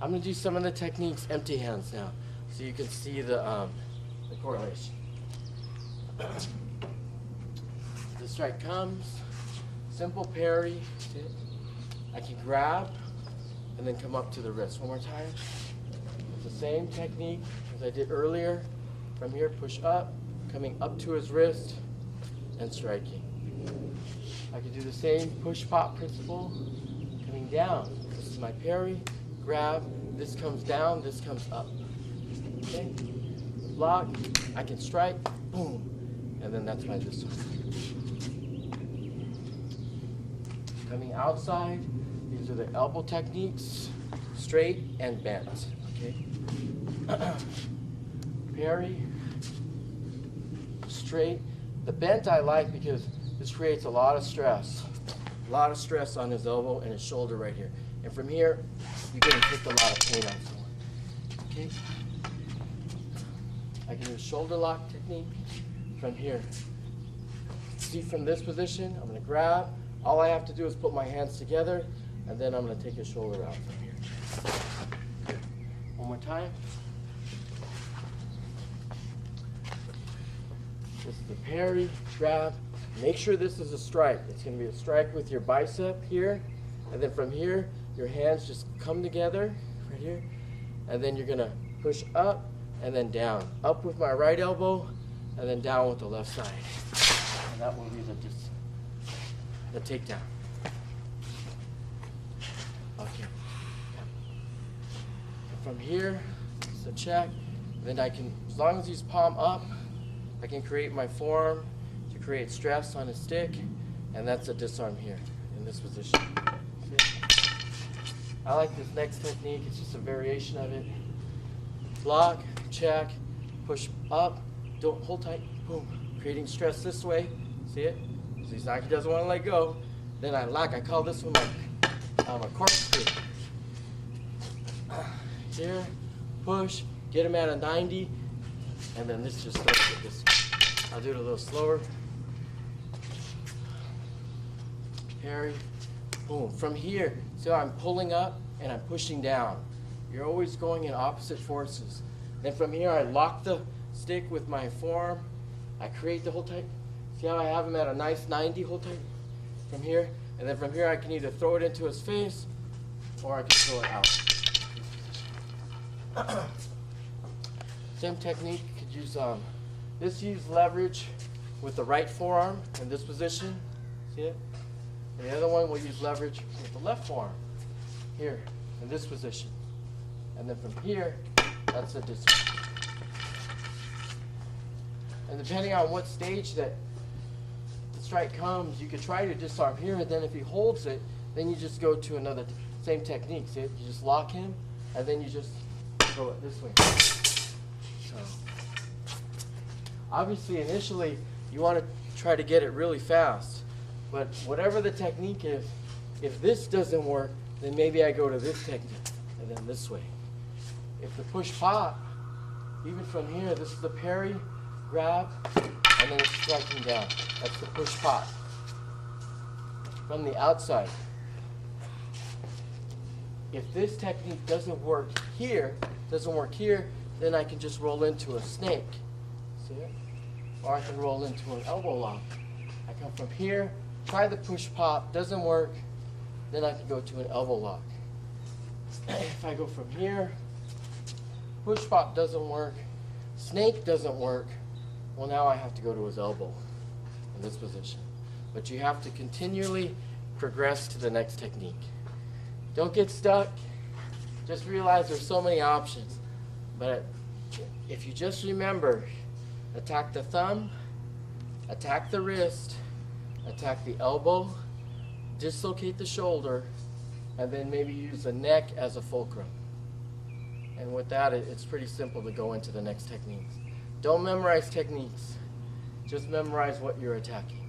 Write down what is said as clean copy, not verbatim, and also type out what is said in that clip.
I'm going to do some of the techniques empty hands now, so you can see the correlation. The strike comes, simple parry. I can grab and then come up to the wrist. One more time. The same technique as I did earlier. From here, push up, coming up to his wrist, and striking. I can do the same push pop principle, coming down. This is my parry, grab, this comes down, this comes up. Okay? Block, I can strike, boom, and then that's my disarm. Coming outside, these are the elbow techniques, straight and bent. Okay? Parry, straight. The bent I like because this creates a lot of stress on his elbow and his shoulder right here. And from here, you're going to take a lot of pain on someone. Okay? I can do a shoulder lock technique from here. See, from this position, I'm going to grab. All I have to do is put my hands together, and then I'm going to take his shoulder out from here. One more time. This is the parry, grab. Make sure this is a strike. It's going to be a strike with your bicep here, and then from here, your hands just come together right here, and then you're going to push up and then down. Up with my right elbow, and then down with the left side. And that will be the takedown. Okay. And from here, it's a check. Then I can, as long as he's palm up, I can create my forearm to create stress on his stick, and that's a disarm here in this position. See? I like this next technique. It's just a variation of it. Block, check, push up, don't hold tight, boom. Creating stress this way. See it? So he's not, he doesn't want to let go. Then I lock. I call this one a corkscrew. Here, push, get him at a 90, and then this just starts with this. I'll do it a little slower. Parry, boom. From here, see how I'm pulling up and I'm pushing down. You're always going in opposite forces. Then from here, I lock the stick with my forearm. I create the hold tight. See how I have him at a nice 90 hold tight from here? And then from here, I can either throw it into his face or I can throw it out. Same technique, you could use this, use leverage with the right forearm in this position. See it? And the other one will use leverage with the left forearm here in this position. And then from here, that's a disarm. And depending on what stage that the strike comes, you could try to disarm here, and then if he holds it, then you just go to another, same technique. See it? You just lock him, and then you just throw it this way. So, obviously, initially, you want to try to get it really fast. But whatever the technique is, if this doesn't work, then maybe I go to this technique, and then this way. If the push pop, even from here, this is the parry, grab, and then it's striking down. That's the push pop. From the outside. If this technique doesn't work here, then I can just roll into a snake. See it? Or I can roll into an elbow lock. I come from here, try the push pop, doesn't work, then I can go to an elbow lock. If I go from here, push pop doesn't work, snake doesn't work, well, now I have to go to his elbow in this position. But you have to continually progress to the next technique. Don't get stuck. Just realize there's so many options. But if you just remember, attack the thumb, attack the wrist, attack the elbow, dislocate the shoulder, and then maybe use the neck as a fulcrum. And with that, it's pretty simple to go into the next techniques. Don't memorize techniques. Just memorize what you're attacking.